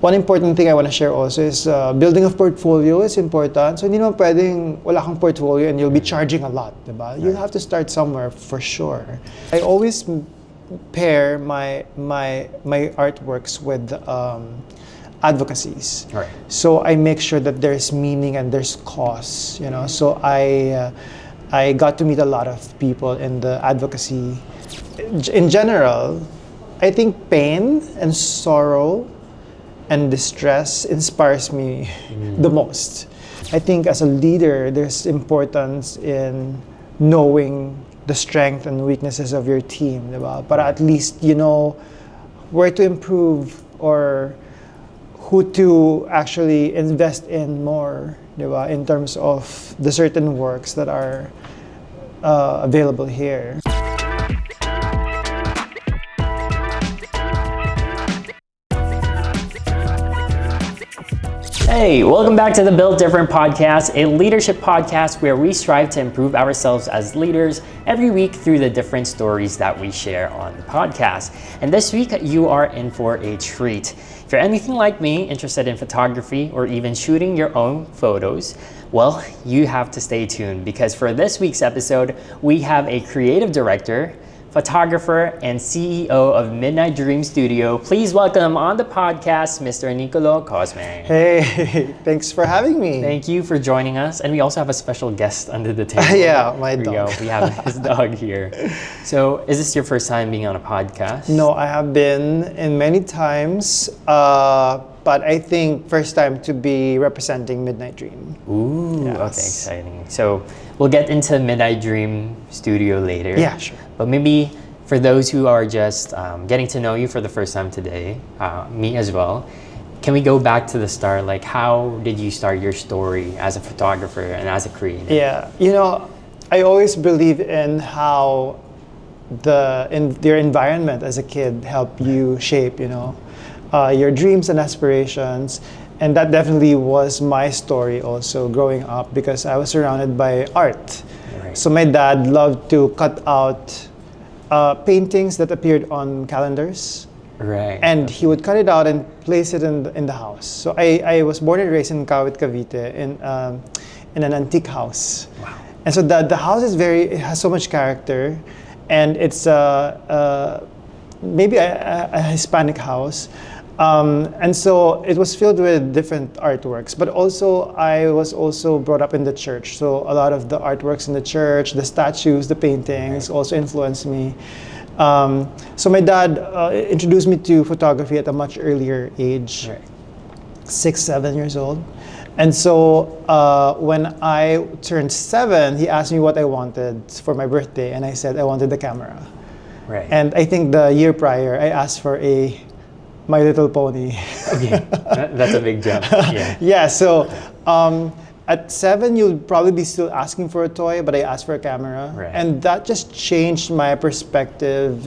one important thing I want to share also is building a portfolio is important. So hindi naman pwedeng wala kang portfolio and you'll be charging a lot, diba? You have to start somewhere for sure. I always pair my artworks with advocacies. Right. So I make sure that there's meaning and there's cause, you know. So I got to meet a lot of people in the advocacy. In general, I think pain and sorrow and distress inspires me the most. I think as a leader, there's importance in knowing the strength and weaknesses of your team, diba? But at least you know where to improve or who to actually invest in more, diba? In terms of the certain works that are available here. Hey, welcome back to the Build Different podcast, a leadership podcast where we strive to improve ourselves as leaders every week through the different stories that we share on the podcast. And this week, you are in for a treat. If you're anything like me, interested in photography or even shooting your own photos, well, you have to stay tuned because for this week's episode, we have a creative director, photographer, and CEO of Midnight Dream Studio. Please welcome on the podcast, Mr. Niccolo Cosme. Hey, thanks for having me. Thank you for joining us. And we also have a special guest under the table. Yeah, my dog. We have his dog here. So, is this your first time being on a podcast? No, I have been in many times, but I think first time to be representing Midnight Dream. Ooh, yes. Okay, exciting. So, we'll get into Midnight Dream Studio later. Yeah, sure. But maybe for those who are just getting to know you for the first time today, me as well, can we go back to the start? Like, how did you start your story as a photographer and as a creator? Yeah, you know, I always believe in how your environment as a kid help you shape, you know, your dreams and aspirations. And that definitely was my story also growing up because I was surrounded by art. Right. So my dad loved to cut out paintings that appeared on calendars. Right. And he would cut it out and place it in the house. So I was born and raised in Kawit, Cavite in an antique house. Wow. And so the house it has so much character, and it's maybe a Hispanic house. And so it was filled with different artworks, but also I was also brought up in the church. So a lot of the artworks in the church, the statues, the paintings also influenced me. So my dad introduced me to photography at a much earlier age, Right. 6, 7 years old. And so when I turned 7, he asked me what I wanted for my birthday, and I said I wanted the camera. Right. And I think the year prior, I asked for a My Little Pony. Okay, that's a big jump. Yeah. Yeah, so at 7, you'll probably be still asking for a toy, but I asked for a camera. Right. And that just changed my perspective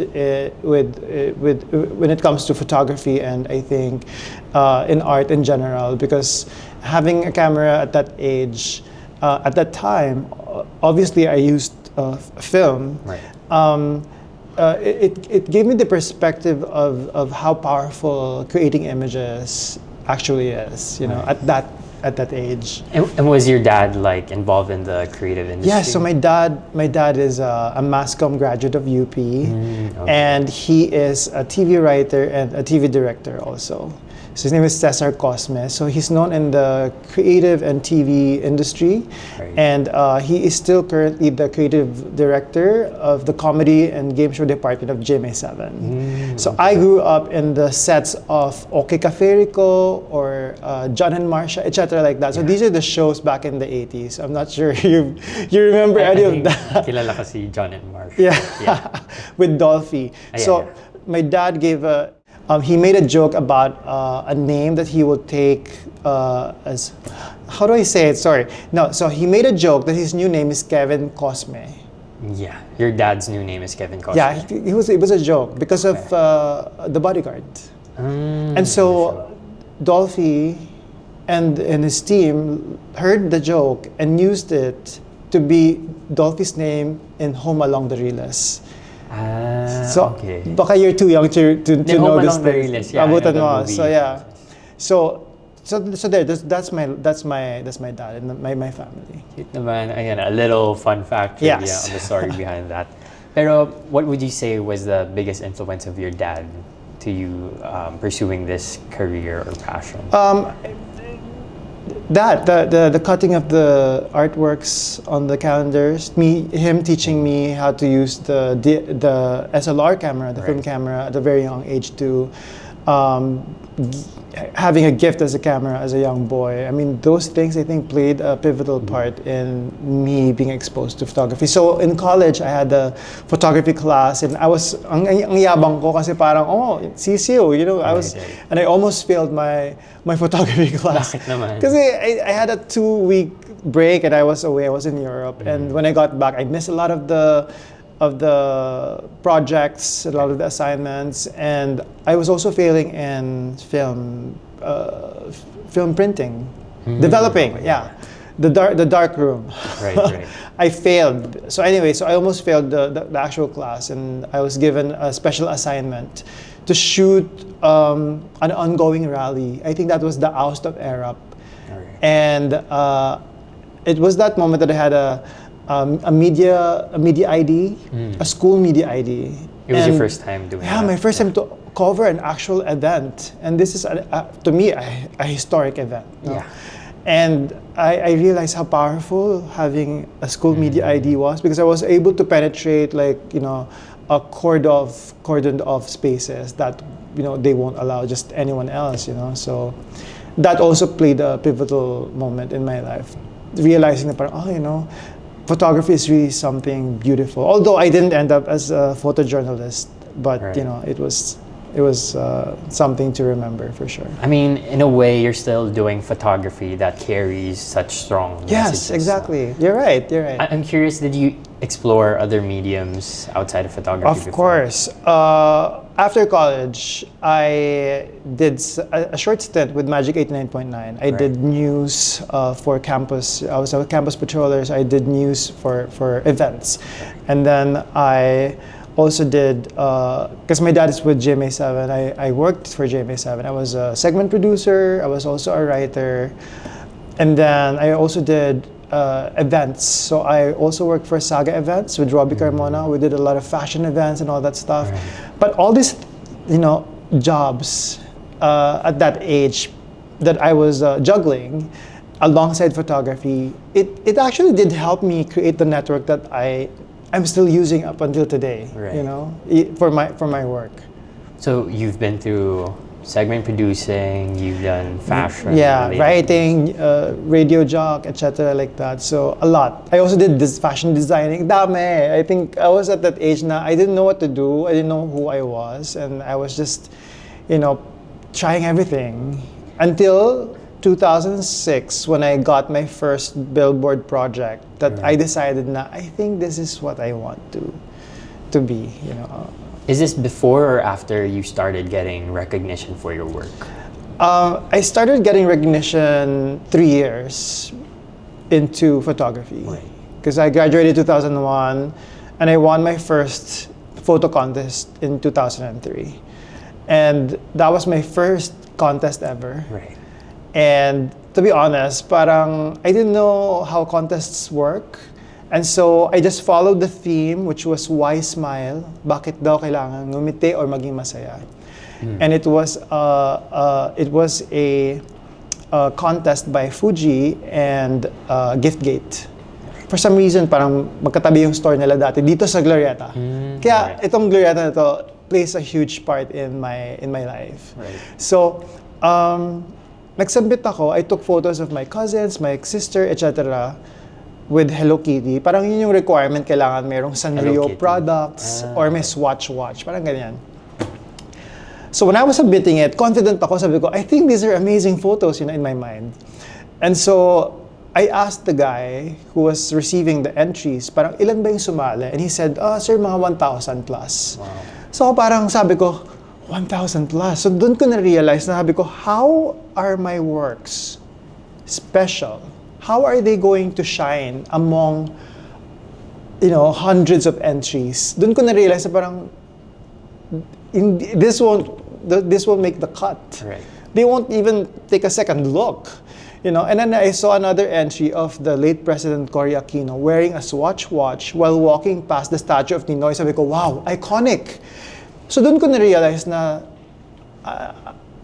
when it comes to photography and I think in art in general, because having a camera at that age, at that time, obviously I used film. Right. It gave me the perspective of how powerful creating images actually is, you know, Right. at that age. And was your dad like involved in the creative industry? Yeah, so my dad is a mass comm graduate of UP, Okay. and he is a TV writer and a TV director also. So his name is Niccolo Cosme. So he's known in the creative and TV industry, Right. and he is still currently the creative director of the comedy and game show department of GMA7. So I grew up in the sets of OK Cafe Rico or John and Marcia, etc. like that. So these are the shows back in the 80s. I'm not sure you remember any of that. Kilala kasi John and Mark. Yeah, Yeah. with Dolphy. So my dad gave he made a joke about a name that he would take as, how do I say it? Sorry. No, so he made a joke that his new name is Kevin Cosme. Yeah. Your dad's new name is Kevin Cosme. Yeah, it was a joke because of The Bodyguard. And so Dolphy and his team heard the joke and used it to be Dolphy's name in Home Along the Riles. So, okay. baka you're too young to know Home this Along the thing. Riles, yeah, I know Abutan the mo. movie. So, yeah. So there, that's my dad and my family. Cute naman. Ayan, a little fun fact trivia Yes. on the story behind that. Pero what would you say was the biggest influence of your dad to you pursuing this career or passion? The cutting of the artworks on the calendars, him teaching me how to use the SLR camera, the film camera at a very young age too. Having a gift as a camera as a young boy. I mean, those things I think played a pivotal part in me being exposed to photography. So in college, I had a photography class, and I was ang yabang ko kasi parang CCO, I was, and I almost failed my photography class. Bakit naman? Because I had a 2-week break and I was away. I was in Europe, and when I got back, I missed a lot of the projects, a lot of the assignments, and I was also failing in film printing, developing. Yeah, the dark room. Right. I failed. So anyway, I almost failed the actual class, and I was given a special assignment to shoot an ongoing rally. I think that was the oust of Arab, and it was that moment that I had a media ID, a school media ID. It was your first time doing that? Yeah, my first time to cover an actual event. And this is, to me, a historic event. No? Yeah. And I realized how powerful having a school media ID was, because I was able to penetrate a cordoned off spaces that they won't allow just anyone else. So that also played a pivotal moment in my life, realizing that photography is really something beautiful. Although I didn't end up as a photojournalist, but it was something to remember for sure. I mean, in a way, you're still doing photography that carries such strong messages. Yes, exactly. You're right. I'm curious, did you explore other mediums outside of photography Of before? course. After college, I did a short stint with Magic 89.9. I did news for campus. I was a campus patroller, so I did news for events. And then I also did, because my dad is with GMA7, I worked for GMA7. I was a segment producer, I was also a writer. And then I also did events. So I also worked for Saga Events with Robbie Carmona. We did a lot of fashion events and all that stuff. But all these, jobs at that age that I was juggling alongside photography, it actually did help me create the network that I'm still using up until today. For my work. So you've been through segment producing, you've done fashion, writing, radio jock, etc. like that. So a lot. I also did this fashion designing. Dami. I think I was at that age na I didn't know what to do. I didn't know who I was, and I was just, trying everything until 2006 when I got my first billboard project. That I decided na I think this is what I want to be. Is this before or after you started getting recognition for your work? I started getting recognition 3 years into photography. Because I graduated 2001 and I won my first photo contest in 2003. And that was my first contest ever. And to be honest, parang I didn't know how contests work. And so I just followed the theme, which was why smile? Bakit daw kailangan ngumiti or maging masaya? And it was a contest by Fuji and Giftgate. For some reason, parang magkatabi yung store nila dati dito sa Glorieta. Kaya itong Glorieta na to plays a huge part in my life. So nagsubmit ako. I took photos of my cousins, my sister, etc. with Hello Kitty. Parang yun yung requirement, kailangan merong Sanrio products or may Swatch watch. Parang ganyan. So when I was submitting it, confident ako, sabi ko, I think these are amazing photos, in my mind. And so I asked the guy who was receiving the entries, parang ilan ba yung sumali? And he said, sir, mga 1,000 plus. So parang sabi ko, 1,000 plus. So doon ko na-realize, sabi ko, how are my works special? How are they going to shine among, hundreds of entries? Doon ko na-realize na parang, this won't make the cut. They won't even take a second look. And then I saw another entry of the late President Cory Aquino wearing a Swatch watch while walking past the statue of Ninoy. Sabi ko, wow, iconic. So doon ko na-realize na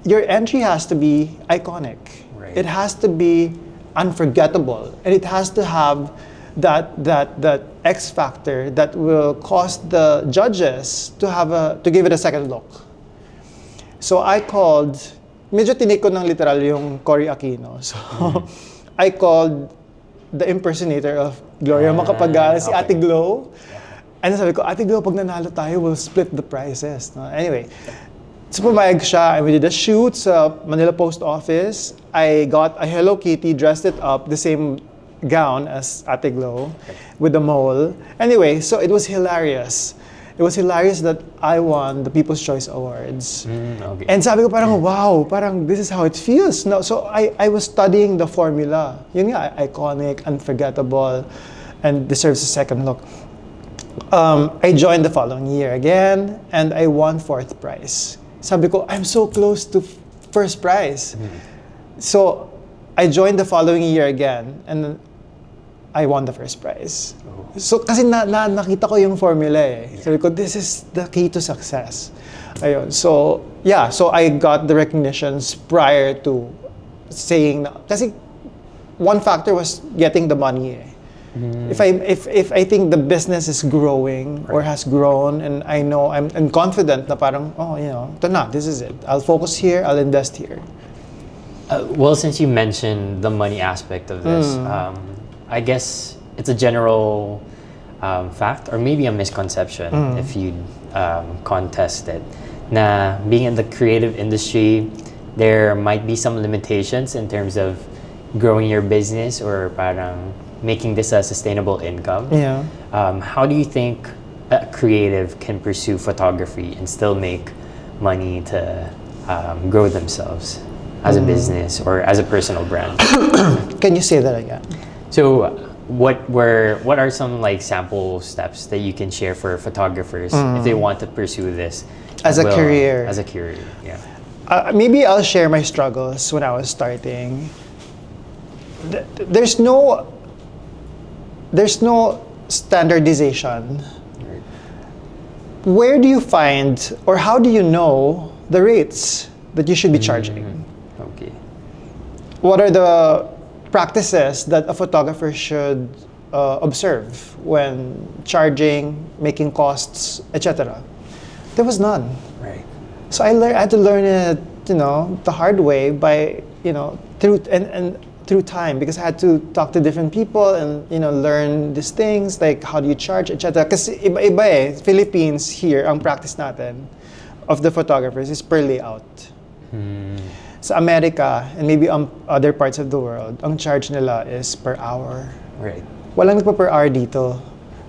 your entry has to be iconic. Right. It has to be unforgettable, and it has to have that X factor that will cause the judges to give it a second look. So I called, medyo tinik ko ng literal yung Cory Aquino. So I called the impersonator of Gloria Macapagal, si Ate Glo. And sabi ko, Ate Glo, pag nanalo tayo, we'll split the prizes. No? Anyway, so pumayag siya, and we did a shoot sa Manila Post Office. I got a Hello Kitty, dressed it up, the same gown as Ate Glo, with the mole. Anyway, so it was hilarious. It was hilarious that I won the People's Choice Awards. Okay. And sabi ko parang, wow, parang this is how it feels. No, so I was studying the formula. Yun nga, iconic, unforgettable, and deserves a second look. I joined the following year again, and I won 4th prize. Sabi ko, I'm so close to first prize. So I joined the following year again, and I won the first prize. So kasi nakita ko yung formula eh. Sabi ko, this is the key to success. Ayun. So yeah, so I got the recognitions prior to saying na, kasi one factor was getting the money eh. If I think the business is growing or has grown, and I know I'm confident na parang, ito na, this is it. I'll focus here, I'll invest here. Well, since you mentioned the money aspect of this, I guess it's a general fact, or maybe a misconception, if you contest it, na being in the creative industry, there might be some limitations in terms of growing your business or parang making this a sustainable income. Yeah. How do you think a creative can pursue photography and still make money to grow themselves as a business or as a personal brand? Can you say that again? So what are some like sample steps that you can share for photographers if they want to pursue this As a career? As a career, yeah. Maybe I'll share my struggles when I was starting. There's no standardization. Right. Where do you find, or how do you know the rates that you should be charging? Okay. What are the practices that a photographer should observe when charging, making costs, etc.? There was none. Right. So I had to learn it, the hard way by, through time, because I had to talk to different people and learn these things like how do you charge, etc. Kasi iba eh, Philippines here, ang practice natin of the photographers is per layout. Sa America and maybe other parts of the world, ang charge nila is per hour. Right. Walang nagpa per hour dito.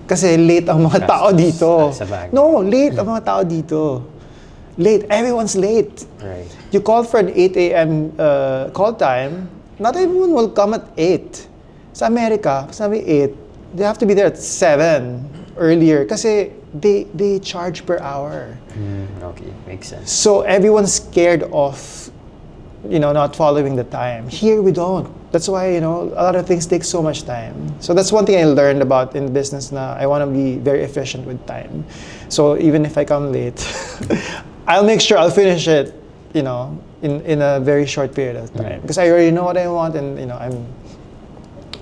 Kasi late ang mga tao dito. No, late ang mga tao dito. Late. Everyone's late. Right. You call for an 8 a.m. Call time, not everyone will come at 8. Sa America, sabi 8, they have to be there at 7 earlier kasi they charge per hour. Okay, makes sense. So everyone's scared of not following the time. Here we don't. That's why a lot of things take so much time. So that's one thing I learned about in business na I want to be very efficient with time. So even if I come late, I'll make sure I'll finish it in a very short period of time because I already know what I want, and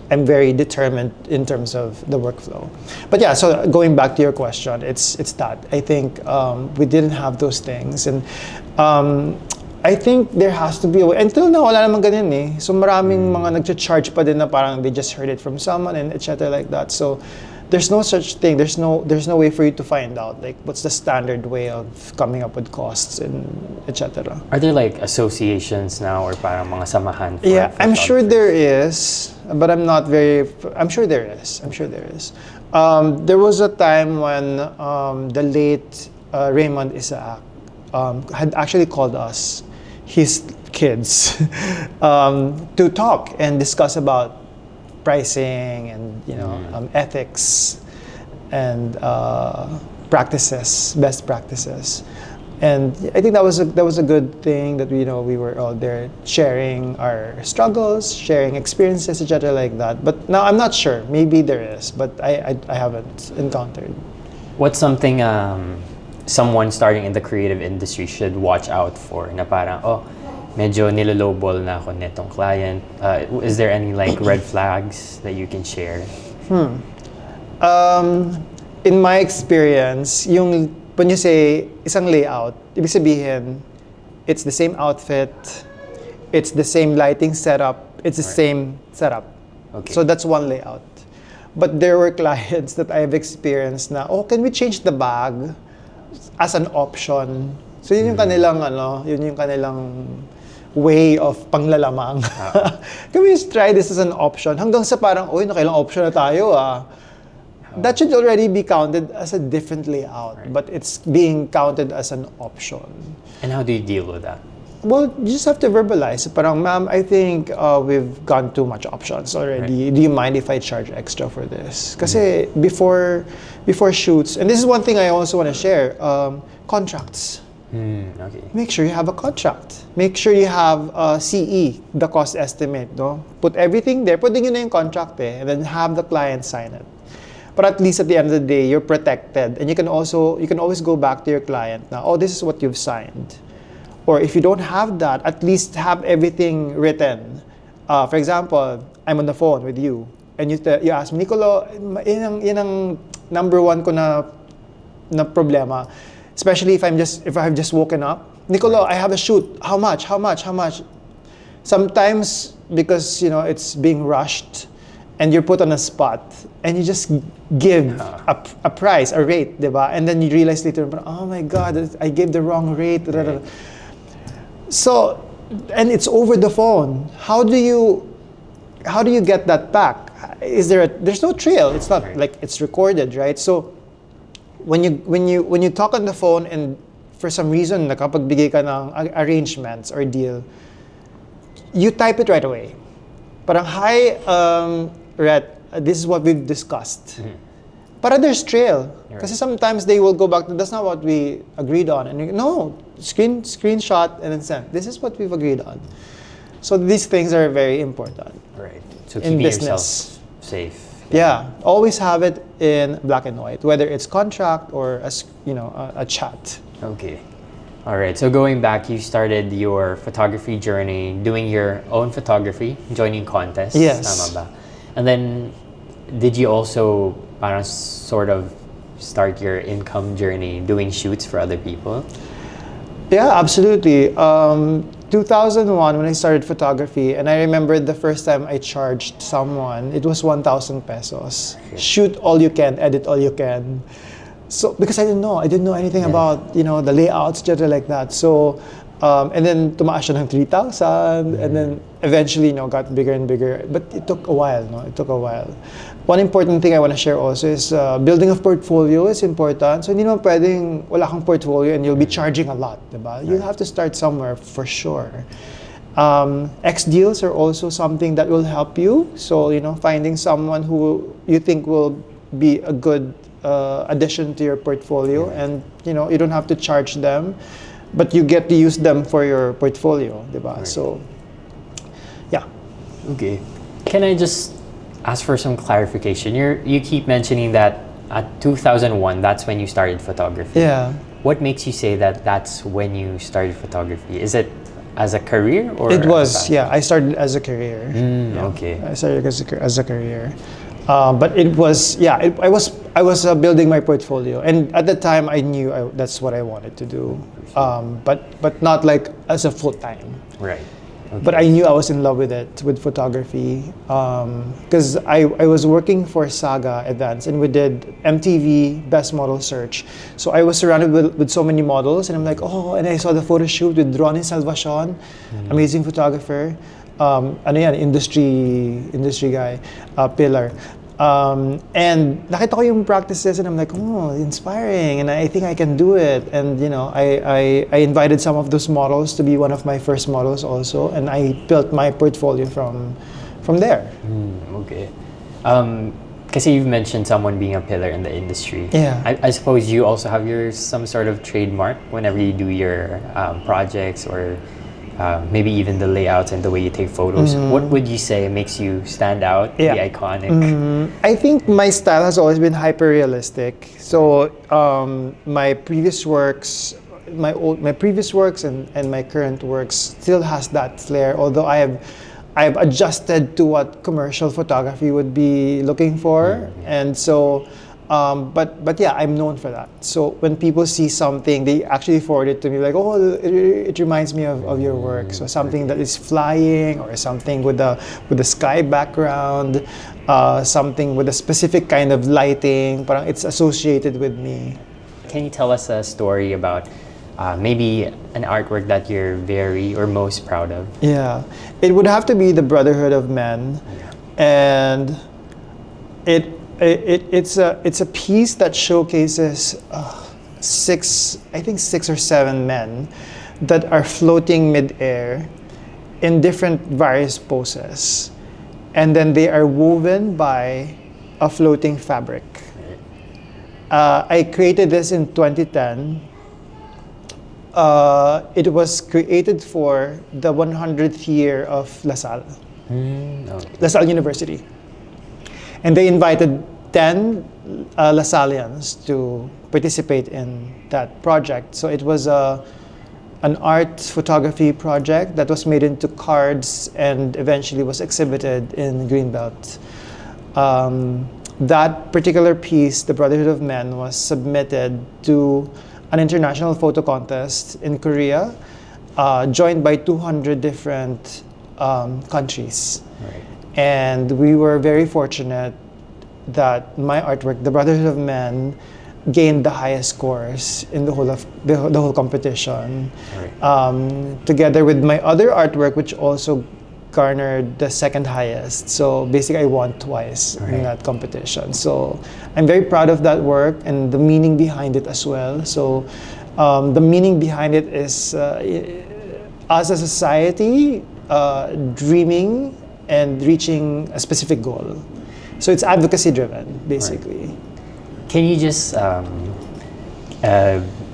I'm very determined in terms of the workflow. But yeah, so going back to your question, it's that I think we didn't have those things, and I think there has to be a way. Until now, wala namang ganyan eh. So maraming mga nagcha-charge pa din na parang they just heard it from someone and etc. like that. So there's no such thing. There's no way for you to find out like what's the standard way of coming up with costs and etc. Are there like associations now or parang mga samahan? Yeah, I'm sure there is, but I'm sure there is. There was a time when the late Raymond Isaac had actually called us, his kids, to talk and discuss about pricing and ethics and best practices. And I think that was a good thing that we were all there sharing our struggles, sharing experiences, etc. like that. But now I'm not sure. Maybe there is, but I haven't encountered. What's something someone starting in the creative industry should watch out for? Na parang, oh, medyo nilolowball na ako netong client. Is there any like red flags that you can share? In my experience, when you say isang layout, ibig sabihin, it's the same outfit, it's the same lighting setup, it's the same setup. Okay. So that's one layout. But there were clients that I've experienced na, oh, can we change the bag as an option? So yun yung kanilang way of panglalamang. Can we just try this as an option? Hanggang sa parang, oy, nakailang option na tayo ah. That should already be counted as a different layout, but it's being counted as an option. And how do you deal with that? Well, you just have to verbalize. Parang, ma'am, I think we've gone too much options already. Right. Do you mind if I charge extra for this? Kasi before shoots, and this is one thing I also want to share, contracts. Okay. Make sure you have a contract. Make sure you have CE, the cost estimate. No? Put everything there. Put nyo na yung contract and then have the client sign it. But at least at the end of the day, you're protected, and you can always go back to your client now. Oh, this is what you've signed. Or if you don't have that, at least have everything written. For example, I'm on the phone with you, and you ask me, Niccolo, yun ang number one ko na problema. Especially if I've just woken up. Niccolo, I have a shoot. How much? Sometimes because it's being rushed, and you're put on a spot, and you just give a price, a rate, diba? And then you realize later, oh my God, I gave the wrong rate. Right. So, and it's over the phone. How do you get that back? There's no trail. It's not like it's recorded, right? So, when you talk on the phone and for some reason nakapagbigay ka ng arrangements or deal, you type it right away. Parang, hi, Rhett, this is what we've discussed. Para there's trail. Kasi sometimes they will go back to, that's not what we agreed on. And no, screenshot and then send. This is what we've agreed on. So these things are very important. Right. So in keeping yourself business. safe. Yeah, always have it in black and white, whether it's contract or a chat. Okay. All right. So going back, you started your photography journey, doing your own photography, joining contests. Yes. Tama ba? And then, did you also parang sort of start your income journey doing shoots for other people? Yeah, absolutely. 2001 when I started photography, and I remember the first time I charged someone, it was 1,000 pesos. Okay. Shoot all you can, edit all you can. So because I didn't know anything about the layouts, etc. like that. So and then tumaas siya ng 3,000, and then eventually got bigger and bigger. But it took a while. It took a while. One important thing I want to share also is building a portfolio is important. So hindi naman pwedeng wala kang portfolio and you'll be charging a lot, diba? You'll have to start somewhere for sure. X deals are also something that will help you. So finding someone who you think will be a good addition to your portfolio, and you don't have to charge them, but you get to use them for your portfolio, diba? Right. So, yeah. Okay. Can I just ask for some clarification? You keep mentioning that at 2001, that's when you started photography. Yeah. What makes you say that that's when you started photography? Is it as a career or? It was, yeah. I started as a career. Yeah. Okay. I started as a career. But it was, yeah, I was building my portfolio, and at the time I knew that's what I wanted to do, but not like as a full time. Right. Okay. But I knew I was in love with it, with photography, because I was working for Saga events, and we did MTV Best Model Search. So I was surrounded with so many models, and I'm like, oh, and I saw the photo shoot with Ronnie Salvacion, amazing photographer. Industry guy, pillar. And nakita ko yung practices, and I'm like, oh, inspiring, and I think I can do it. And I invited some of those models to be one of my first models also, and I built my portfolio from there. Okay. Can Because you've mentioned someone being a pillar in the industry. Yeah. I suppose you also have some sort of trademark whenever you do your projects, or maybe even the layouts and the way you take photos. What would you say makes you stand out, Yeah. be iconic? I think my style has always been hyper realistic. So my previous works, my previous works and my current works still has that flair. Although I've adjusted to what commercial photography would be looking for, and so. But yeah, I'm known for that. So when people see something, they actually forward it to me like, oh, it reminds me of your work. So something that is flying, or something with a sky background, something with a specific kind of lighting. Parang it's associated with me. Can you tell us a story about maybe an artwork that you're very or most proud of? Yeah, it would have to be the Brotherhood of Men, and it's a piece that showcases six or seven men that are floating mid-air in different various poses, and then they are woven by a floating fabric. I created this in 2010. It was created for the 100th year of LaSalle, LaSalle University. And they invited 10 LaSallians to participate in that project. So it was an art photography project that was made into cards and eventually was exhibited in Greenbelt. That particular piece, The Brotherhood of Men, was submitted to an international photo contest in Korea, joined by 200 different countries. Right. And we were very fortunate that my artwork, The Brotherhood of Men, gained the highest scores in the whole competition. Right. Together with my other artwork, which also garnered the second highest. So basically, I won twice in that competition. So I'm very proud of that work and the meaning behind it as well. So the meaning behind it is us as a society dreaming and reaching a specific goal. So it's advocacy-driven, basically. Right. Can you just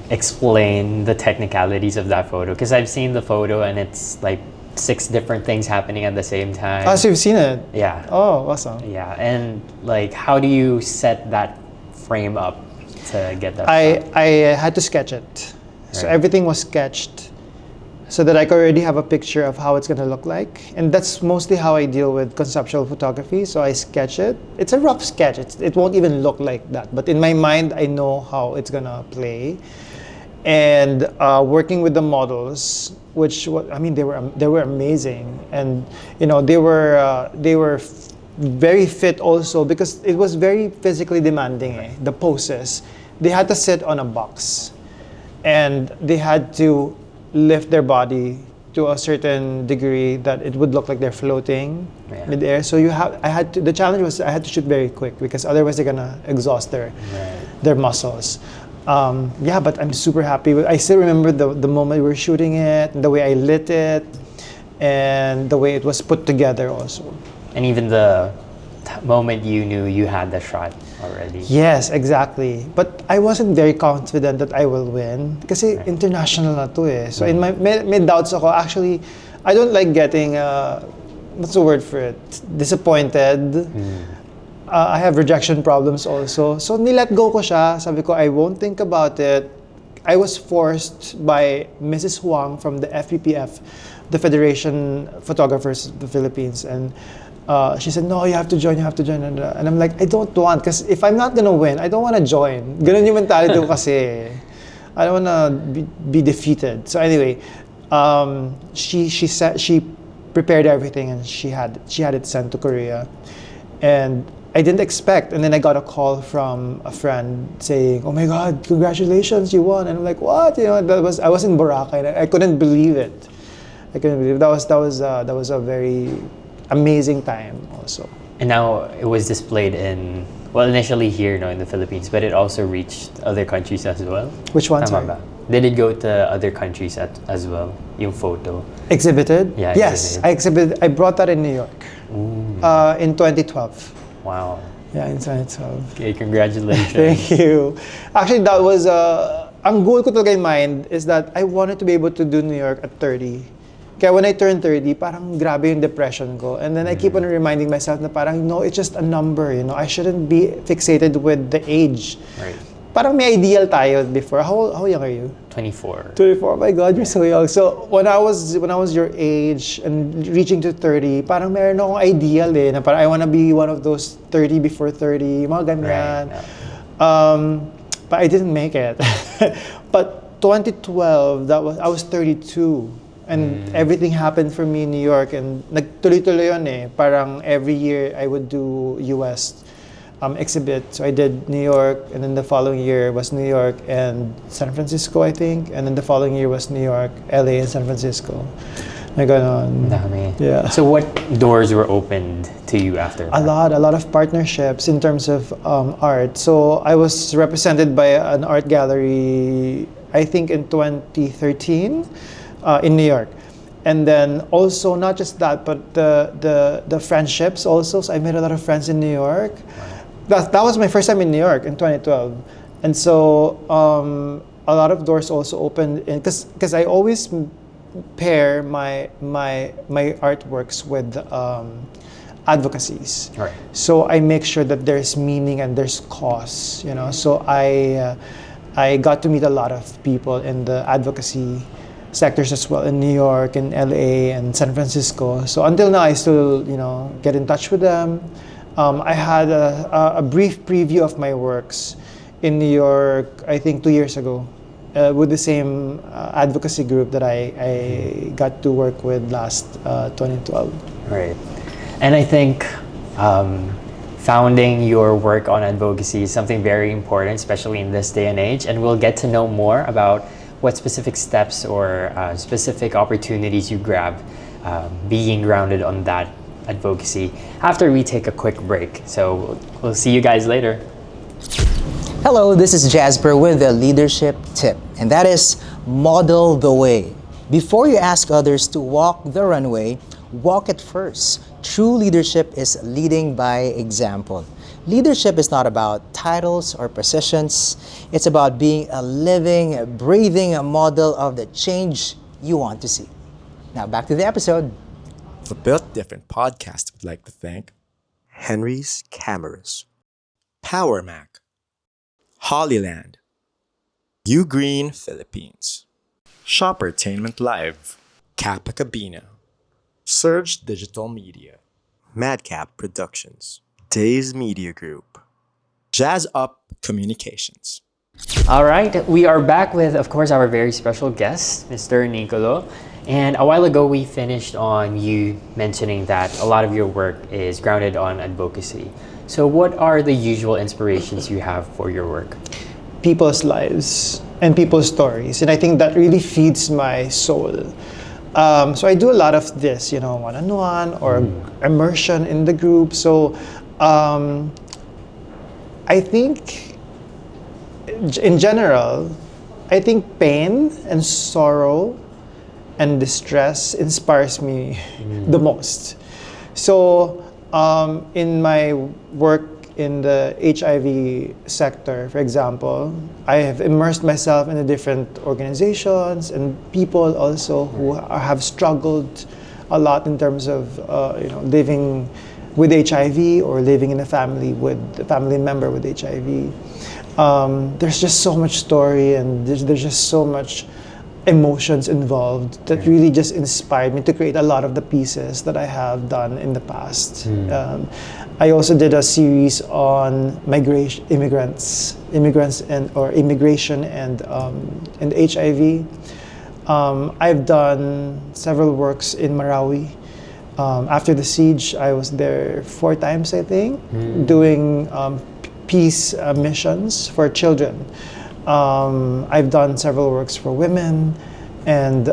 explain the technicalities of that photo? Because I've seen the photo and it's like 6 different things happening at the same time. Oh, so you've seen it? Yeah. Oh, awesome. Yeah, and like, how do you set that frame up to get that shot? I had to sketch it. So Right. everything was sketched so that I could already have a picture of how it's going to look like. And that's mostly how I deal with conceptual photography. So I sketch it. It's a rough sketch. It won't even look like that. But in my mind, I know how it's going to play. And working with the models, which I mean, they were amazing, and you know they were very fit also because it was very physically demanding. The poses, they had to sit on a box, and they had to lift their body to a certain degree that it would look like they're floating mid-air. So the challenge was I had to shoot very quick because otherwise they're gonna exhaust their muscles. But I'm super happy. I still remember the moment we were shooting it, the way I lit it, and the way it was put together also. And even the moment you knew you had the shot already. Yes, exactly. But I wasn't very confident that I will win kasi international na to eh. So in my may doubts ako. Actually, I don't like getting what's the word for it? Disappointed. I have rejection problems also. So nilet go ko siya. Sabi ko, I won't think about it. I was forced by Mrs. Huang from the FPPF, the Federation Photographers of the Philippines. And she said, no, you have to join. And I'm like, I don't want. Because if I'm not gonna win, I don't want to join. Ganun yung mentality ko kasi. I don't want to be defeated. So anyway, she prepared everything and she had it sent to Korea. And I didn't expect, and then I got a call from a friend saying, "Oh my God, congratulations, you won!" And I'm like, "What?" You know, I was in Boracay, and I couldn't believe it. I couldn't believe it. That was a very amazing time, also. And now it was displayed initially here, in the Philippines, but it also reached other countries as well. Which one? Tama ba? Did it go to other countries as well? Yung photo. Exhibited? Yeah. Yes, I exhibited. I brought that in New York in 2012. Wow. Yeah, in 2012. Okay, congratulations. Thank you. Actually, that was ang goal ko talaga in mind is that I wanted to be able to do New York at 30. Kaya when I turned 30, parang grabe yung depression ko. And then I keep on reminding myself na parang, no, it's just a number, you know. I shouldn't be fixated with the age. Right. Parang may ideal tayo before. How young are you? 24. 24. Oh my God, you're so young. So when I was your age and reaching to 30, parang meron akong ideal na parang I wanna be one of those 30 before 30, mga ganyan. Right. Yeah. But I didn't make it. But 2012, I was 32. And everything happened for me in New York, and nagtuloy-tuloy yun Parang every year I would do US exhibit. So I did New York, and then the following year was New York and San Francisco, I think. And then the following year was New York, LA, and San Francisco. Na ganon. Dami. Yeah. So what doors were opened to you after that? A lot of partnerships in terms of art. So I was represented by an art gallery, I think in 2013. In New York, and then also not just that, but the friendships also. So I made a lot of friends in New York. That was my first time in New York in 2012, and so a lot of doors also opened because I always pair my artworks with advocacies. Right. So I make sure that there's meaning and there's cause. You know, so I got to meet a lot of people in the advocacy sectors as well in New York and LA and San Francisco. So until now, I still, get in touch with them. I had a brief preview of my works in New York, I think 2 years ago, with the same advocacy group that I got to work with last 2012. Right. And I think founding your work on advocacy is something very important, especially in this day and age. And we'll get to know more about what specific steps or specific opportunities you grab being grounded on that advocacy after we take a quick break. So we'll see you guys later. Hello, this is Jasper with a leadership tip, and that is model the way. Before you ask others to walk the runway, walk it first. True leadership is leading by example. Leadership is not about titles or positions. It's about being a living, breathing model of the change you want to see. Now back to the episode. The Built Different podcast would like to thank Henry's Cameras, Power Mac, Hollyland, U Green Philippines, Shoppertainment Live, Kappa Cabina, Surge Digital Media, Madcap Productions, Days Media Group, Jazz Up Communications. All right, we are back with, of course, our very special guest, Mr. Niccolo. And a while ago, we finished on you mentioning that a lot of your work is grounded on advocacy. So what are the usual inspirations you have for your work? People's lives and people's stories. And I think that really feeds my soul. So I do a lot of this, one-on-one or immersion in the group. So I think, in general, I think pain and sorrow and distress inspires me the most. So in my work in the HIV sector, for example, I have immersed myself in the different organizations and people also who have struggled a lot in terms of living with HIV or living in a family with a family member with HIV. There's just so much story and there's just so much emotions involved that really just inspired me to create a lot of the pieces that I have done in the past. I also did a series on immigrants or immigration and HIV. I've done several works in Marawi. After the siege, I was there 4 times, I think, doing peace missions for children. I've done several works for women, and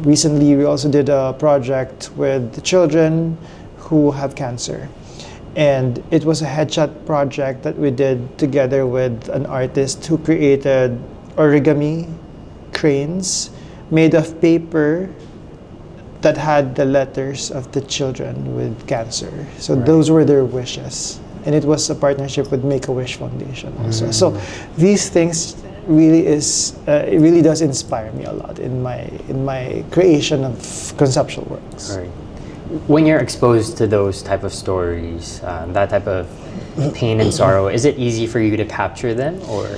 recently we also did a project with children who have cancer. And it was a headshot project that we did together with an artist who created origami cranes made of paper that had the letters of the children with cancer. So those were their wishes. and it was a partnership with Make-A-Wish Foundation also. So these things really it really does inspire me a lot in my creation of conceptual works. Right. When you're exposed to those type of stories, that type of pain and sorrow, is it easy for you to capture them, or?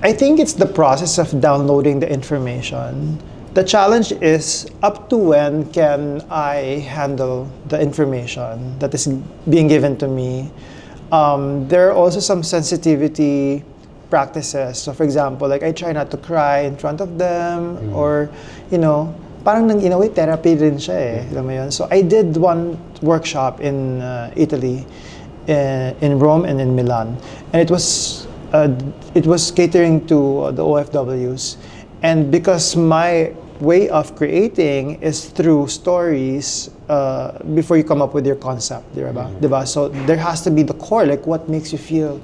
I think it's the process of downloading the information. The challenge is up to when can I handle the information that is being given to me. There are also some sensitivity practices. So for example, like I try not to cry in front of them, or, parang in a way therapy rin siya eh. Alam mo yun? So I did one workshop in Italy, in Rome and in Milan, and it was catering to the OFWs, and because my way of creating is through stories before you come up with your concept, diba? So there has to be the core, like what makes you feel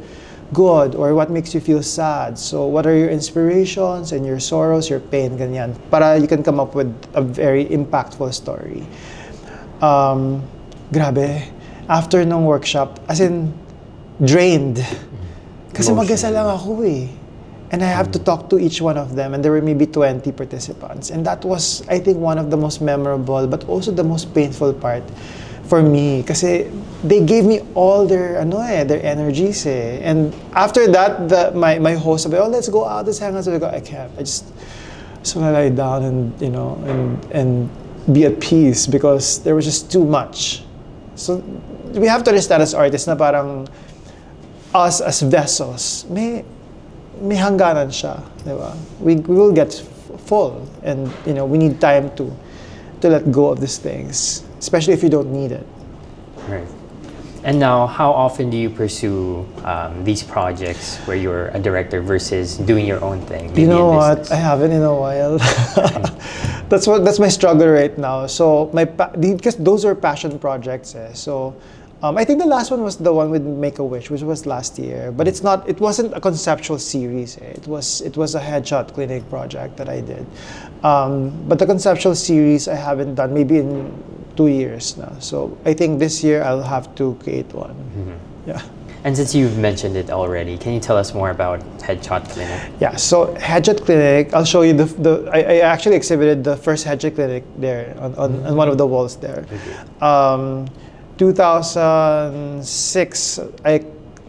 good or what makes you feel sad. So what are your inspirations and your sorrows, your pain, ganyan, para you can come up with a very impactful story. Grabe, after nung workshop, as in drained, kasi mag-isa lang ako eh. And I have to talk to each one of them, and there were maybe 20 participants. And that was, I think, one of the most memorable, but also the most painful part for me. Kasi they gave me all their energies eh. And after that, my host said, "Oh, let's go out, let's hang out." So I go, "I can't. I just want to lie down and be at peace," because there was just too much. So we have to understand as artists na parang us as vessels, may hangganan siya, diba? We will get full, and we need time to let go of these things, especially if you don't need it. Right. And now, how often do you pursue these projects where you're a director versus doing your own thing? Maybe You know in what? business? I haven't in a while. That's my struggle right now. So because those are passion projects. So I think the last one was the one with Make-A-Wish, which was last year. But it wasn't a conceptual series. It was a headshot clinic project that I did. But the conceptual series I haven't done maybe in 2 years now. So I think this year I'll have to create one. Yeah. And since you've mentioned it already, can you tell us more about Headshot Clinic? Yeah, so Headshot Clinic, I'll show you I actually exhibited the first Headshot Clinic there on one of the walls there. 2006,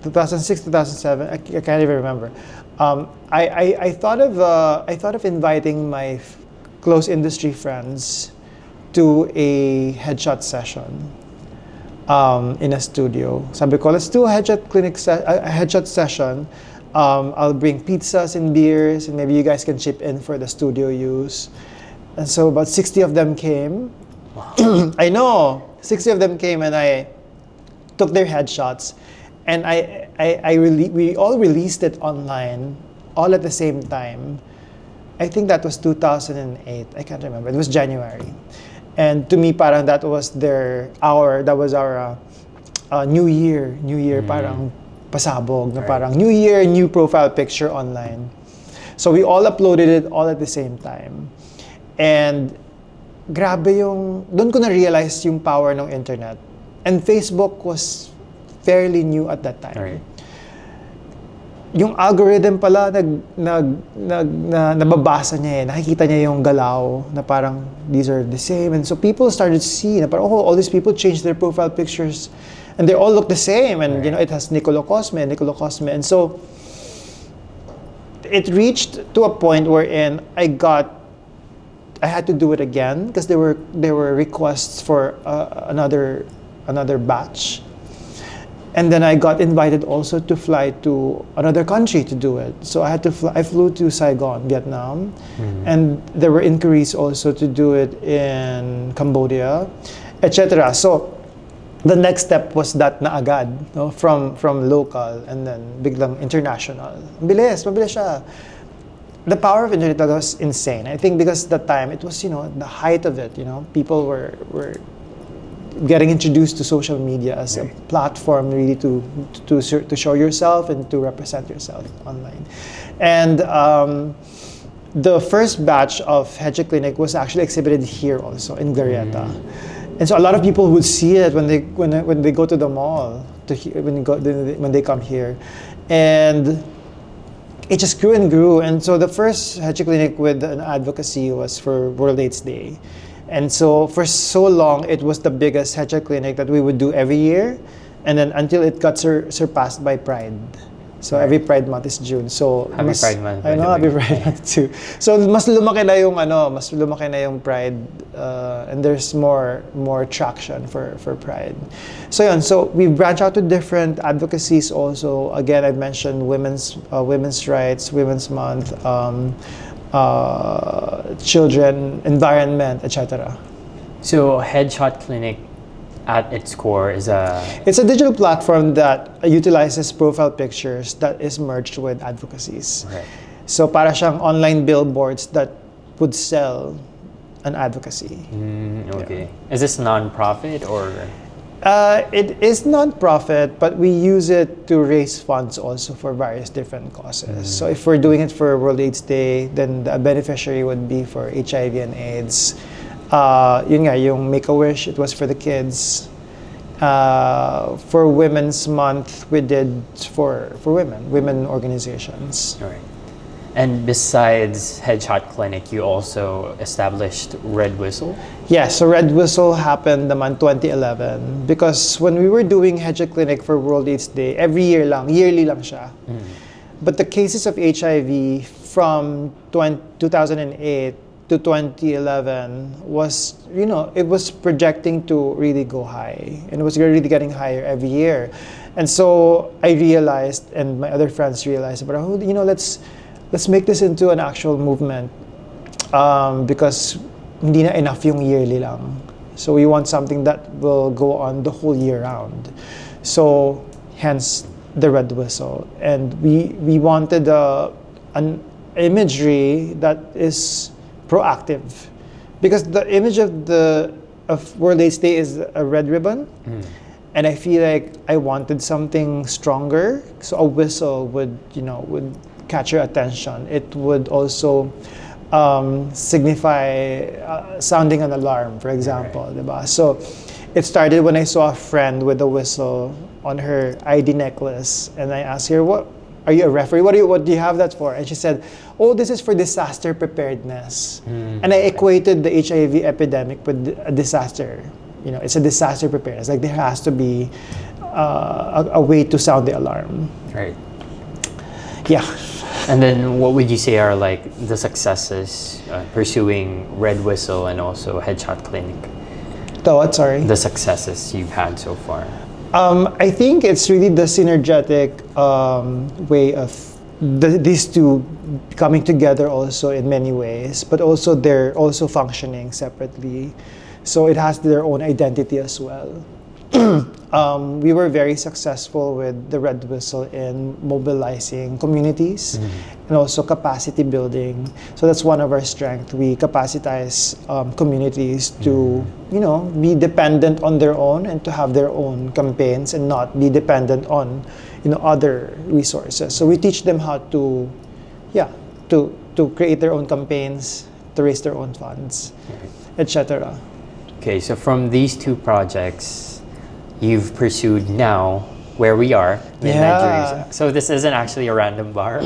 2007, I can't even remember. I thought of inviting my close industry friends to a headshot session in a studio. Sabi ko, let's do a headshot session. I'll bring pizzas and beers, and maybe you guys can chip in for the studio use. And so about 60 of them came. Wow. I know, 60 of them came, and I took their headshots, and we all released it online, all at the same time. I think that was 2008. I can't remember. It was January. And to me, parang that was our New Year, parang pasabog, na parang New Year, new profile picture online. So we all uploaded it all at the same time. And grabe doon ko na-realize yung power ng internet. And Facebook was fairly new at that time. Right. Yung algorithm pala nababasa niya eh. Nakikita niya yung galaw na parang these are the same, and so people started to see na parang all these people changed their profile pictures and they all look the same, and right. It has Niccolo Cosme, and so it reached to a point wherein I had to do it again because there were requests for another batch. And then I got invited also to fly to another country to do it. So I flew to Saigon, Vietnam, and there were inquiries also to do it in Cambodia, etc. So the next step was that na agad, no? From local and then biglang international. Mabilis siya. The power of internet was insane. I think because at that time it was the height of it. People were getting introduced to social media as a platform really to show yourself and to represent yourself online. And the first batch of Headshot Clinic was actually exhibited here also in Glorieta. And so a lot of people would see it when they go to the mall, when they come here, and it just grew and grew. And so the first Hecha clinic with an advocacy was for World AIDS Day. And so for so long, it was the biggest Hecha clinic that we would do every year. And then until it got surpassed by Pride. So every Pride month is June. So Happy Pride month. I know, happy Pride month too. So mas lumaki na yung Pride, and there's more traction for Pride. So yun, so we branch out to different advocacies also. Again, I mentioned women's rights, Women's Month, children, environment, etc. So Headshot Clinic at its core is It's a digital platform that utilizes profile pictures that is merged with advocacies. Right. So para siyang online billboards that would sell an advocacy. Okay. Is this non-profit or? It is non-profit, but we use it to raise funds also for various different causes. So if we're doing it for World AIDS Day, then the beneficiary would be for HIV and AIDS. Yung Make-A-Wish, it was for the kids. For Women's Month, we did for women organizations. All right. And besides Headshot Clinic, you also established Red Whistle? Yeah, so Red Whistle happened naman 2011 because when we were doing Headshot Clinic for World AIDS Day, yearly lang siya. But the cases of HIV from 2008 to 2011 was, it was projecting to really go high, and it was really getting higher every year. And so I realized, and my other friends realized, but let's make this into an actual movement, because hindi na enough yung yearly lang. So we want something that will go on the whole year round. So hence the Red Whistle, and we wanted an imagery that is proactive, because the image of World AIDS Day is a red ribbon, and I feel like I wanted something stronger. So a whistle would catch your attention. It would also signify sounding an alarm, for example, diba? So it started when I saw a friend with a whistle on her ID necklace, and I asked her, "What? Are you a referee? What do you have that for?" And she said, "Oh, this is for disaster preparedness." And I equated the HIV epidemic with a disaster. It's a disaster preparedness. Like there has to be a way to sound the alarm. Right. Yeah. And then what would you say are like the successes pursuing Red Whistle and also Headshot Clinic? What? Sorry. The successes you've had so far. I think it's really the synergetic way of these two coming together also in many ways, but also they're also functioning separately. So it has their own identity as well. We were very successful with the Red Whistle in mobilizing communities and also capacity building. So that's one of our strengths. We capacitize communities to, be dependent on their own and to have their own campaigns and not be dependent on, other resources. So we teach them how to create their own campaigns, to raise their own funds, etc. Okay, so from these two projects, you've pursued now where we are, Nigeria. So this isn't actually a random bar.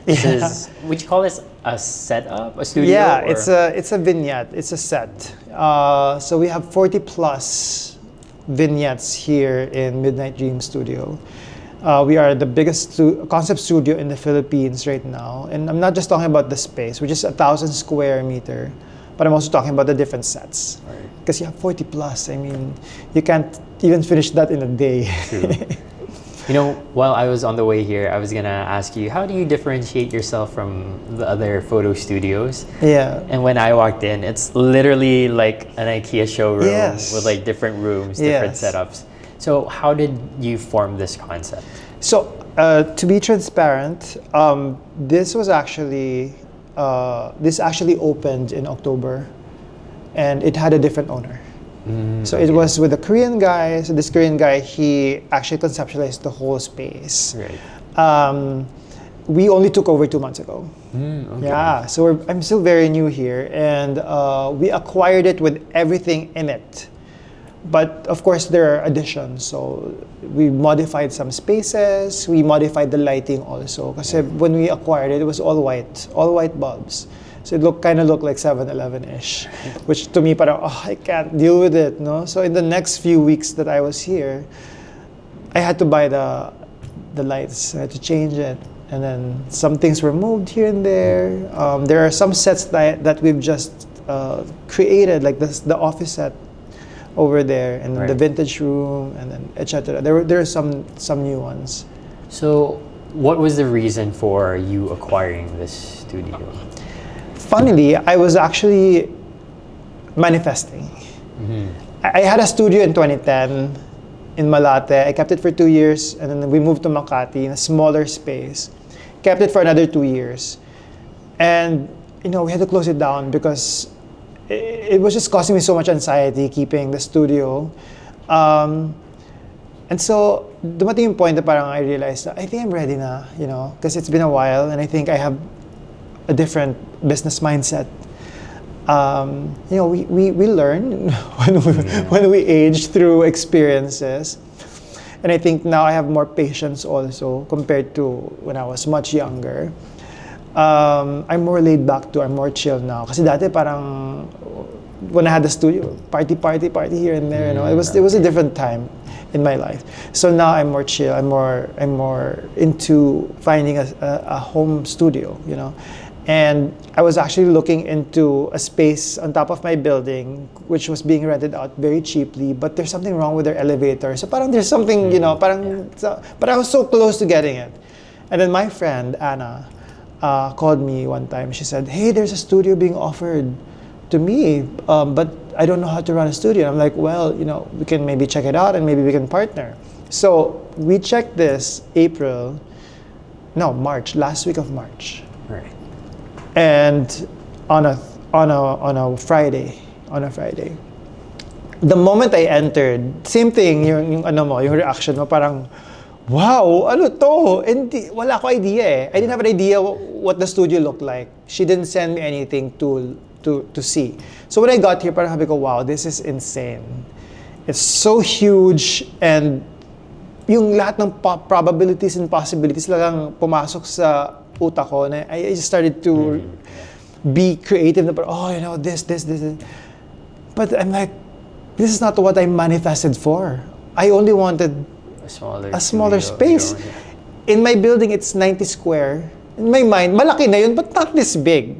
This is, would you call this a setup, a studio? Yeah, or? it's a vignette. It's a set. So we have 40 plus vignettes here in Midnight Dream Studio. We are the biggest concept studio in the Philippines right now, and I'm not just talking about the space, which is 1,000 square meter, but I'm also talking about the different sets. Because you have 40 plus. I mean, you can't even finish that in a day. True. While I was on the way here, I was gonna ask you, how do you differentiate yourself from the other photo studios? Yeah. And when I walked in, it's literally like an IKEA showroom with like different rooms, different setups. So how did you form this concept? So to be transparent, this actually opened in October, and it had a different owner. So it was with a Korean guy. So this Korean guy, he actually conceptualized the whole space. Right. We only took over 2 months ago. Okay. Yeah, so I'm still very new here, and we acquired it with everything in it. But of course, there are additions. So we modified some spaces. We modified the lighting also. Because when we acquired it, it was all white bulbs. So it kind of looked like 7-Eleven-ish, which to me, parang, I can't deal with it, no? So in the next few weeks that I was here, I had to buy the lights. I had to change it. And then some things were moved here and there. There are some sets that we've just created, like the office set over there, and the vintage room, and then etc. There are some new ones. So, what was the reason for you acquiring this studio? Funnily, I was actually manifesting. I had a studio in 2010 in Malate. I kept it for 2 years, and then we moved to Makati in a smaller space. Kept it for another 2 years, and we had to close it down because it was just causing me so much anxiety keeping the studio. And so, dumating yung point na parang I realized that I think I'm ready na, because it's been a while and I think I have a different business mindset. We learn when we age through experiences. And I think now I have more patience also compared to when I was much younger. I'm more laid back too. I'm more chill now. Kasi dati parang when I had the studio, party here and there. It was a different time in my life. So now I'm more chill. I'm more into finding a home studio. And I was actually looking into a space on top of my building, which was being rented out very cheaply. But there's something wrong with their elevator. So parang there's something, but I was so close to getting it. And then my friend Anna called me one time. She said, "Hey, there's a studio being offered to me, but I don't know how to run a studio." I'm like, "Well, we can maybe check it out and maybe we can partner." So we checked this March, last week of March. Right. And on a Friday, the moment I entered, same thing, yung reaction mo, parang, wow, ano to? And wala ko idea eh. I didn't have an idea what the studio looked like. She didn't send me anything to see. So when I got here, parang sabi ko, wow, this is insane. It's so huge, and yung lahat ng probabilities and possibilities lang pumasok sa utak ko, na I just started to be creative na parang, this. But I'm like, this is not what I manifested for. I only wanted a smaller space. In my building, it's 90 square. In my mind, malaki na yun, but not this big,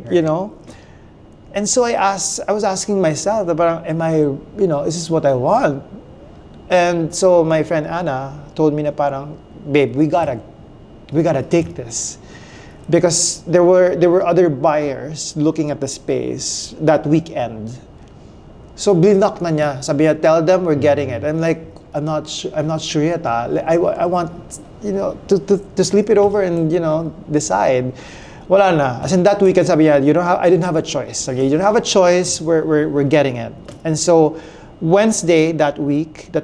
And so I was asking myself, parang, is this what I want? And so my friend Anna told me na parang, babe, we gotta take this. Because there were other buyers looking at the space that weekend. So blinak na niya. Sabi niya, tell them we're getting it. I'm like, I'm not sure yet. I want, to sleep it over and, decide. Wala na. As in that weekend, sabi niya, I didn't have a choice. Sabi niya, you don't have a choice, we're getting it. And so Wednesday that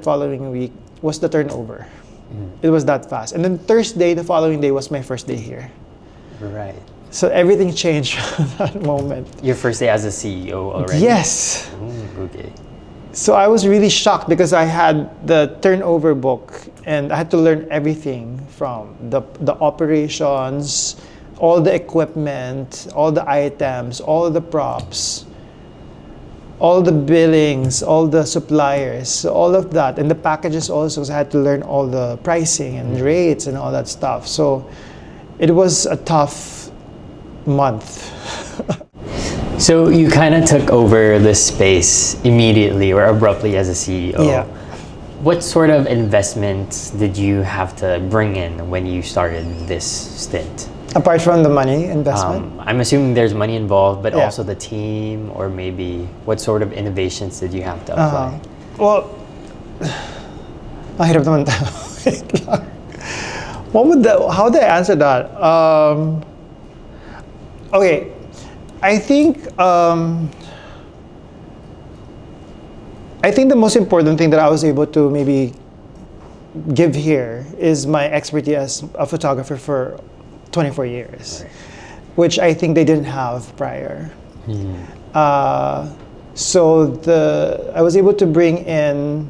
following week, was the turnover. It was that fast. And then Thursday, the following day, was my first day here. Right. So everything changed from that moment. Your first day as a CEO already? Yes. Okay. So I was really shocked because I had the turnover book and I had to learn everything from the operations, all the equipment, all the items, all the props, all the billings, all the suppliers, all of that. And the packages also, so I had to learn all the pricing and rates and all that stuff. So it was a tough month. So you kind of took over this space immediately or abruptly as a CEO. Yeah. What sort of investments did you have to bring in when you started this stint? Apart from the money investment? I'm assuming there's money involved, but Yeah. also the team, or maybe what sort of innovations did you have to apply? Well, mahirap naman tayo. Wait lang. How do I answer that? Okay, I think the most important thing that I was able to maybe give here is my expertise as a photographer for 24 years, Right. which I think they didn't have prior. So I was able to bring in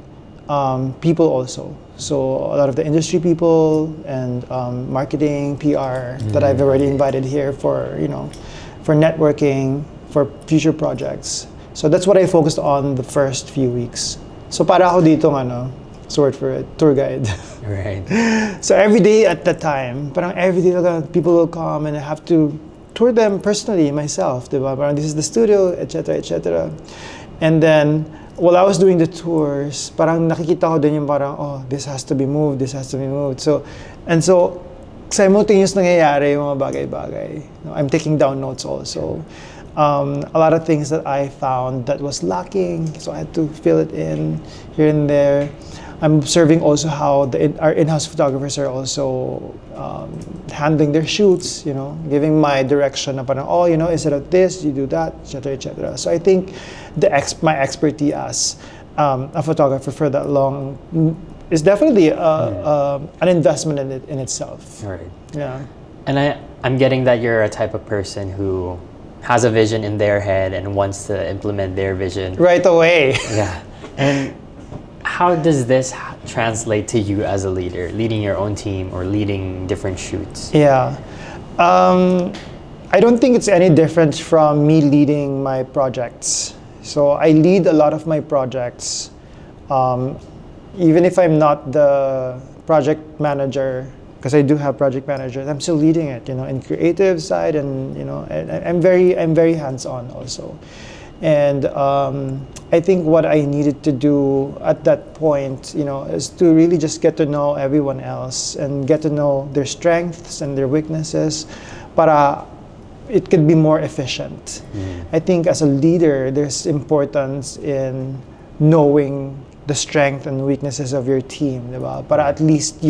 people also. So a lot of the industry people and marketing, PR that I've already invited here for, for networking, for future projects. So that's what I focused on the first few weeks. So para ako ditong sort for it, tour guide. Right. So every day at that time, parang every day people will come and I have to tour them personally myself, diba? Parang this is the studio, etc., etc. And then while I was doing the tours, parang nakikita ko din yung parang, oh, this has to be moved, this has to be moved. So simultaneous nangyayari yung mga bagay-bagay. I'm taking down notes also. A lot of things that I found that was lacking, so I had to fill it in here and there. I'm observing also how our in-house photographers are also handling their shoots, giving my direction na parang, oh, instead of this, you do that, etc., etc. So I think my expertise as a photographer for that long is definitely an investment in itself. Right. Yeah. And I'm getting that you're a type of person who has a vision in their head and wants to implement their vision right away. Yeah. And how does this translate to you as a leader, leading your own team or leading different shoots? Yeah. I don't think it's any different from me leading my projects. So I lead a lot of my projects. Even if I'm not the project manager, because I do have project managers, I'm still leading it, in creative side, and I'm very hands-on also. And I think what I needed to do at that point, is to really just get to know everyone else and get to know their strengths and their weaknesses, para it could be more efficient. I think as a leader, there's importance in knowing the strength and weaknesses of your team, diba? Para at least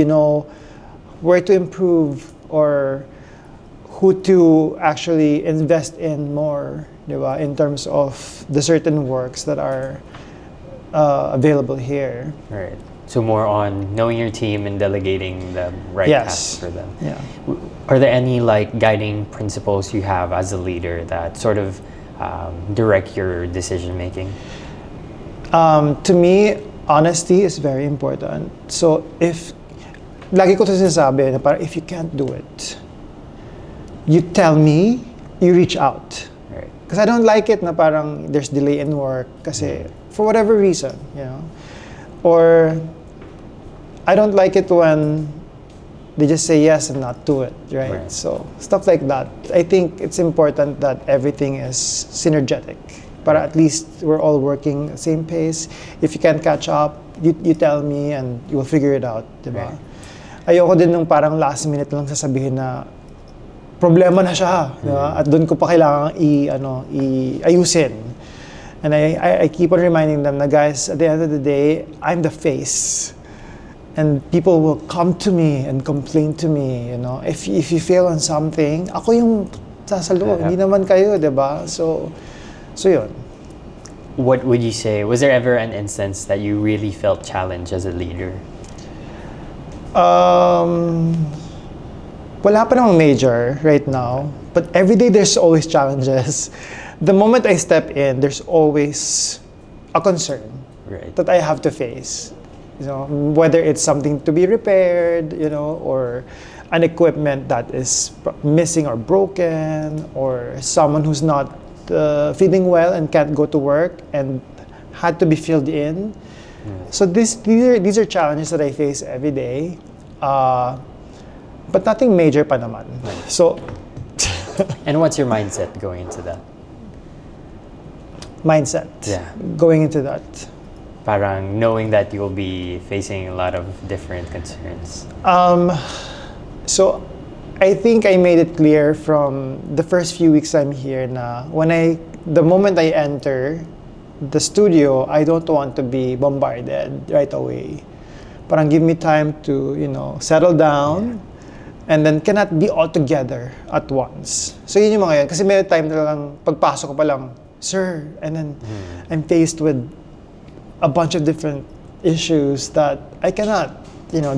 where to improve or who to actually invest in more, diba? In terms of the certain works that are available here. Right. So more on knowing your team and delegating the right tasks for them. Yeah. Are there any guiding principles you have as a leader that sort of direct your decision making? To me, honesty is very important. So lagi ko ito sinasabi na parang if you can't do it, you tell me, you reach out. Right. Because I don't like it na parang there's delay in work kasi for whatever reason, Or I don't like it when they just say yes and not do it, right? So stuff like that. I think it's important that everything is synergetic. Para at least we're all working at the same pace. If you can't catch up, you tell me and you will figure it out, diba? Right. Ayoko din nung parang last minute lang sasabihin na problema na siya, diba? At doon ko pa kailangan ayusin. And I keep on reminding them na, guys, at the end of the day, I'm the face. And people will come to me and complain to me, If you fail on something, ako yung sasalo, hindi naman kayo, diba? So yun. What would you say? Was there ever an instance that you really felt challenged as a leader? Wala pa namang major right now, but every day there's always challenges. The moment I step in, there's always a concern that I have to face. Whether it's something to be repaired, or an equipment that is missing or broken, or someone who's not feeling well and can't go to work and had to be filled in. So these are challenges that I face every day, but nothing major pa naman. So, and what's your mindset going into that? Mindset. Yeah. Going into that. Parang knowing that you'll be facing a lot of different concerns. So I think I made it clear from the first few weeks I'm here na the moment I enter the studio, I don't want to be bombarded right away. Parang give me time to, settle down, and then cannot be all together at once. So yun yung mga yan. Kasi may time talagang pagpasok ko pa lang, sir, and then I'm faced with a bunch of different issues that I cannot,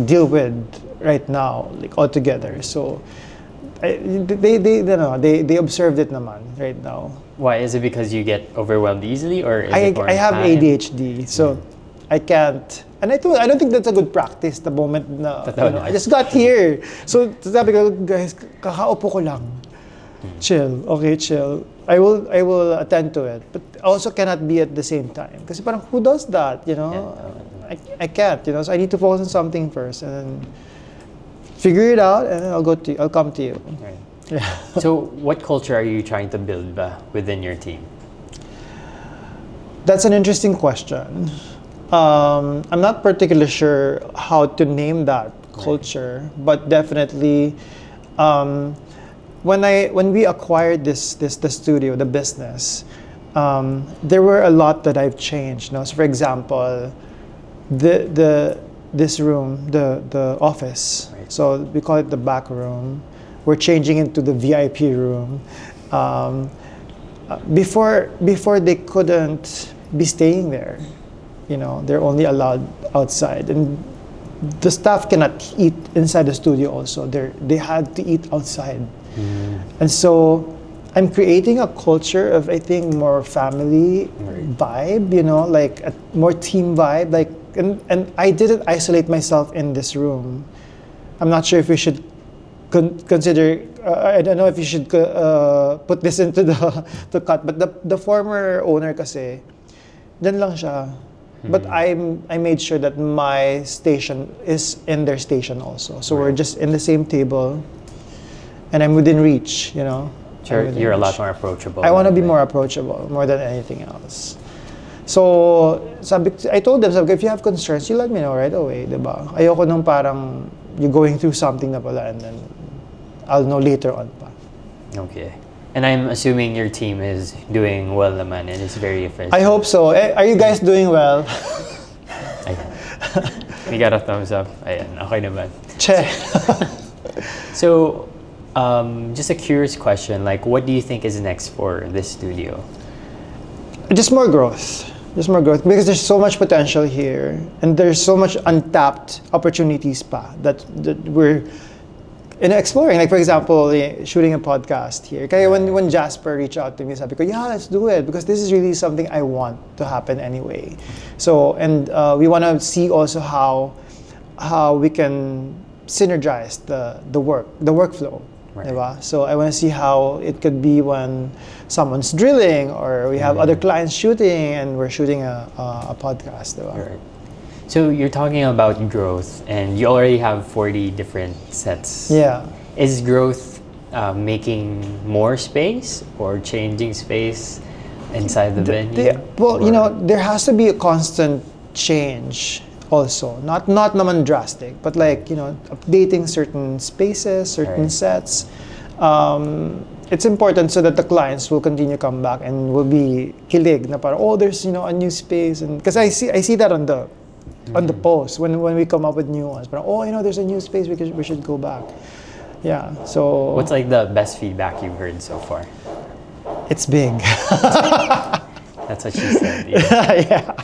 deal with right now, all together. So they observed it naman right now. Why? Is it because you get overwhelmed easily, or is I it more have time? ADHD, so I can't. And I don't think that's a good practice the moment na, I just got here. So sabi ko, guys, kakaupo ko lang. Chill, okay, chill. I will attend to it, but also cannot be at the same time. Kasi parang who does that, I can't, so I need to focus on something first and then figure it out, and then I'll come to you. Right. Yeah. So what culture are you trying to build within your team? That's an interesting question. I'm not particularly sure how to name that culture, but definitely, when we acquired the studio, the business, there were a lot that I've changed. So for example, this room, the office. Right. So we call it the back room. We're changing into the VIP room. Before they couldn't be staying there. They're only allowed outside, and the staff cannot eat inside the studio. Also, they had to eat outside, and so I'm creating a culture of, I think, more family vibe. Like a more team vibe. Like, and I didn't isolate myself in this room. I'm not sure if we should consider. I don't know if you should put this into the cut, but the former owner kasi, dyan lang siya. But I made sure that my station is in their station also. So we're just in the same table, and I'm within reach. Sure, you're a lot more approachable. I want to be more approachable, more than anything else. So I told them, if you have concerns, you let me know right away, diba? Ayoko nung parang you're going through something na pala, and then I'll know later on pa. Okay. And I'm assuming your team is doing well naman and it's very efficient. I hope so. Are you guys doing well? Ayan. We got a thumbs up. Ayan, okay naman. Che. So, just a curious question, like what do you think is next for this studio? Just more growth. Because there's so much potential here, and there's so much untapped opportunities pa that we're exploring. Like for example, shooting a podcast here. Kaya when Jasper reached out to me, sabi ko, yeah, let's do it, because this is really something I want to happen anyway. So, and we want to see also how we can synergize the workflow. Right. Diba? So I want to see how it could be when someone's drilling, or we have other clients shooting, and we're shooting a podcast. Diba? Right. So you're talking about growth, and you already have 40 different sets. Yeah. Is growth making more space or changing space inside the venue? There has to be a constant change also. Not naman drastic, but like, updating certain spaces, certain sets. It's important so that the clients will continue to come back and will be kilig na parang, oh, there's, a new space. And because I see that on the post when we come up with new ones. But there's a new space, we should go back. Yeah. So what's like the best feedback you've heard so far? It's big. That's what she said. Yeah,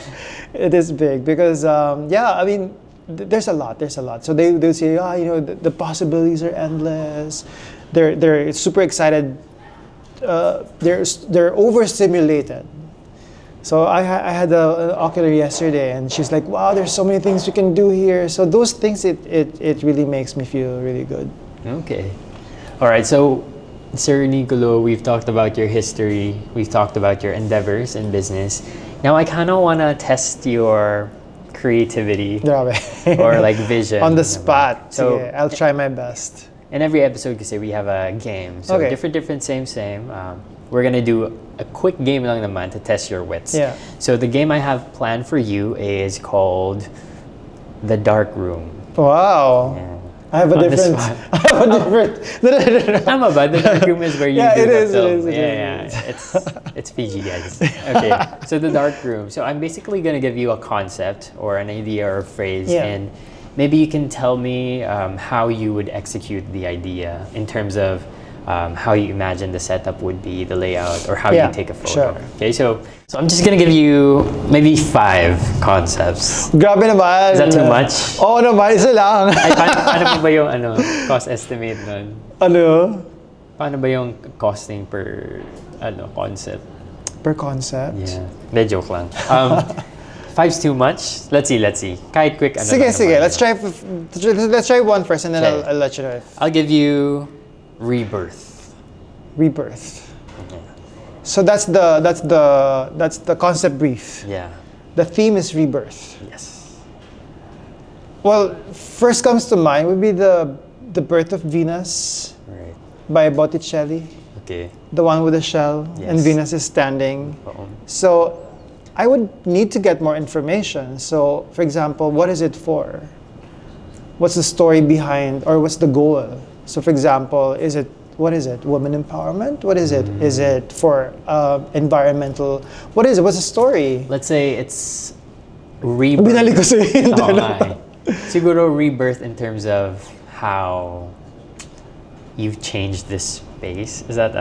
it is big because there's a lot. So they'll say, the possibilities are endless. They're super excited. They're overstimulated. So I had an ocular yesterday, and she's like, wow, there's so many things we can do here. So those things, it really makes me feel really good. Okay. All right. So, Sir Niccolo, we've talked about your history. We've talked about your endeavors in business. Now I kind of want to test your creativity or like vision. On the spot. So yeah, I'll try my best. In every episode, kasi we have a game. So different, same. We're gonna do a quick game lang naman to test your wits. Yeah. So the game I have planned for you is called The Dark Room. Wow. Yeah. I have a different. Tama ba? The Dark Room is where you do the film. It is. It's PG, guys. Okay. So The Dark Room. So I'm basically gonna give you a concept or an idea or a phrase, and maybe you can tell me how you would execute the idea in terms of how you imagine the setup would be, the layout, or how Yeah, you take a photo. sure. Okay, so I'm just gonna give you maybe 5 concepts. Grabe naman. Is that too much? Oo naman, isa lang. Ay, paano po ba yung cost estimate nun? Ano? Paano ba yung costing per concept? Per concept? Yeah. Hindi, joke lang. 5's too much? Let's see. Kahit quick Sige. Let's try one first and then Okay. I'll let you know. I'll give you rebirth. Rebirth. So that's the concept brief. Yeah. The theme is rebirth. Yes. Well, first comes to mind would be the Birth of Venus Right. by Botticelli. Okay. The one with the shell and Yes. Venus is standing. Oo. So I would need to get more information. So, for example, what is it for? What's the story behind, or what's the goal? So, for example, what is it? Women empowerment? What is it? Is it for environmental? What is it? What's the story? Let's say it's rebirth. Binalik ko sa hint. Oo nga eh. Siguro rebirth in terms of how you've changed this space. Is that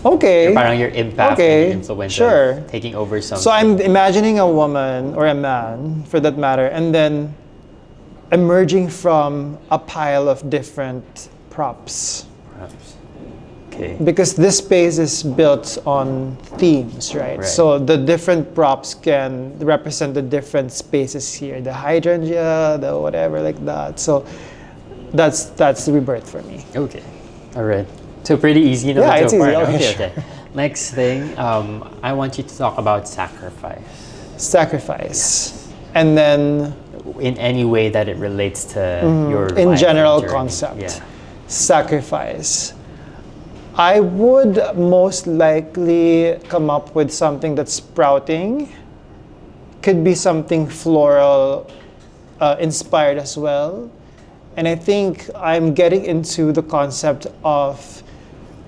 Okay. Parang your impact and your influence Sure. of taking over something. So I'm imagining a woman or a man, for that matter, and then emerging from a pile of different props. Perhaps. Okay. Because this space is built on themes, right? Right. So the different props can represent the different spaces here. The hydrangea, the whatever like that. So that's rebirth for me. Okay. All right. So pretty easy naman Yeah, it's so far. easy. No? Okay, Okay. Next thing, I want you to talk about sacrifice. Sacrifice. And then In any way that it relates to your in life general and journey. concept. Yeah. Sacrifice. I would most likely come up with something that's sprouting. Could be something floral inspired as well. And I think I'm getting into the concept of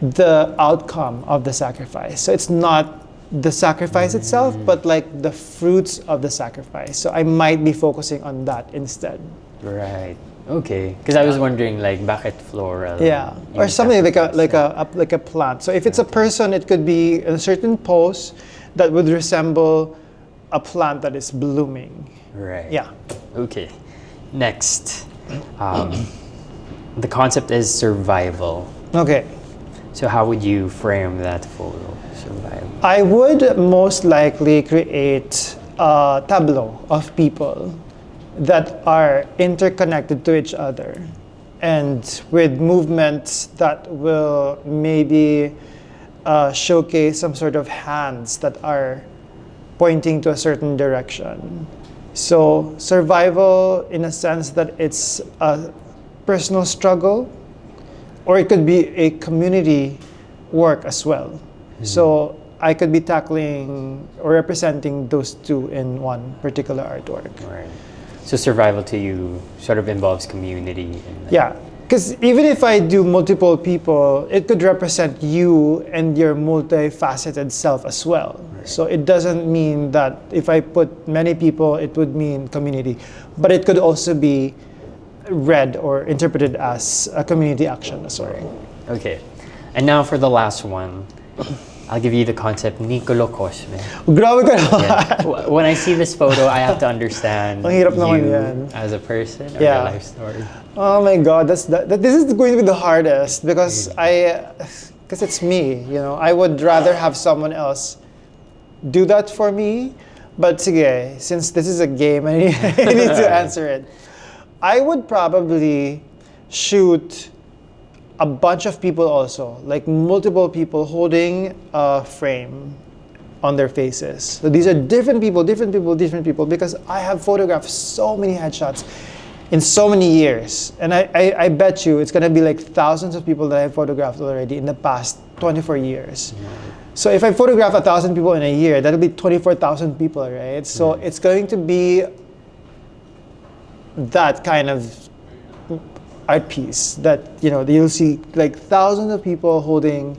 the outcome of the sacrifice. So it's not the sacrifice itself, but like the fruits of the sacrifice. So I might be focusing on that instead. Right. Okay. Because I was wondering, like, bakit floral? Yeah, or yung something sacrifice? like a plant. So if it's a person, it could be a certain pose that would resemble a plant that is blooming. Right. Yeah. Okay. Next, the concept is survival. Okay. So how would you frame that photo? Survival. I would most likely create a tableau of people that are interconnected to each other and with movements that will maybe showcase some sort of hands that are pointing to a certain direction. So survival in a sense that it's a personal struggle, or it could be a community work as well. So I could be tackling or representing those two in one particular artwork. Right. So survival to you sort of involves community. And Yeah, because even if I do multiple people, it could represent you and your multifaceted self as well. So it doesn't mean that if I put many people, it would mean community. But it could also be read or interpreted as a community action as well. Okay. And now for the last one, I'll give you the concept Niccolo Cosme. Grabe ka naman. Yeah. When I see this photo, I have to understand Ang hirap naman you yan. as a person or Yeah. your life story. Oh my God, this is going to be the hardest because it's me, you know. I would rather have someone else do that for me. But sige, since this is a game, I need to answer it. I would probably shoot a bunch of people also, like multiple people holding a frame on their faces. So these are different people, because I have photographed so many headshots in so many years. And I bet you it's gonna be like thousands of people that I've photographed already in the past 24 years. So if I photograph 1,000 people in a year, that'll be 24,000 people, right? So it's going to be that kind of art piece that, you know, you'll see like thousands of people holding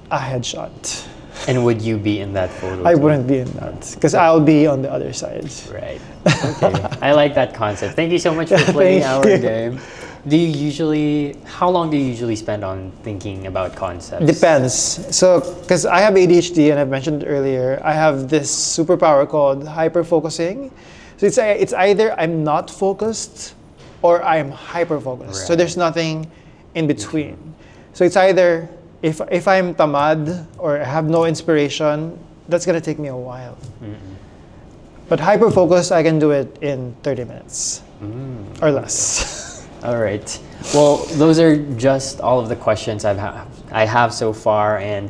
a headshot. And would you be in that photo? I too? wouldn't be in that because I'll be on the other side. Right. Okay. I like that concept. Thank you so much for playing Thank our you. game. How long do you usually spend on thinking about concepts? Depends. So, because I have ADHD and I've mentioned earlier, I have this superpower called hyper focusing. So it's either I'm not focused or I'm hyper focused. So Right. there's nothing in between. So it's either if I'm tamad or I have no inspiration, that's gonna take me a while. But hyper focus, I can do it in 30 minutes or less. All right. Well, those are just all of the questions I have so far, and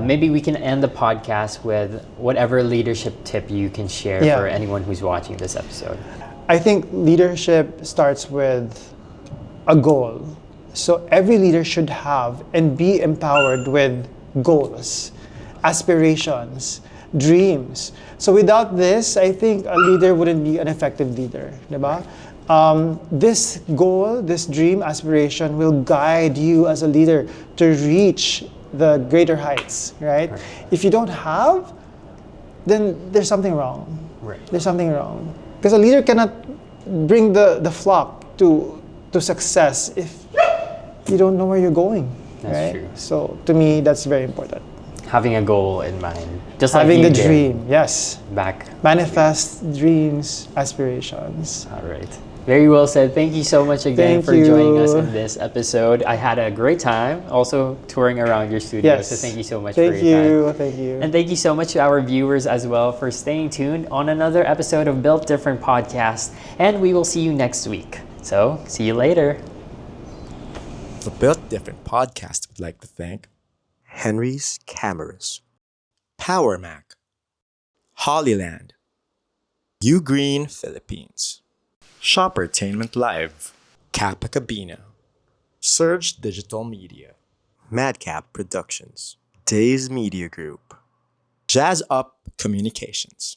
maybe we can end the podcast with whatever leadership tip you can share Yeah. for anyone who's watching this episode. I think leadership starts with a goal. So every leader should have and be empowered with goals, aspirations, dreams. So without this, I think a leader wouldn't be an effective leader, diba? This goal, this dream, aspiration will guide you as a leader to reach the greater heights, right? If you don't have, then there's something wrong. Right. There's something wrong. Because a leader cannot bring the flock to success if you don't know where you're going. That's right? true. So to me, that's very important. Having a goal in mind, just like Having you the did dream, yes. back. Manifest dreams, aspirations. All right. Very well said. Thank you so much again Thank for joining us you. in this episode. I had a great time also touring around your studio. Yes. So thank you so much Thank for your time. you. Thank you. And thank you so much to our viewers as well for staying tuned on another episode of Built Different Podcast. And we will see you next week. So, see you later. The Built Different podcast would like to thank Henry's Cameras, Power Mac, Hollyland, Ugreen Philippines, Shoppertainment Live, Kappa Cabina, Surge Digital Media, Madcap Productions, Days Media Group, Jazz Up Communications.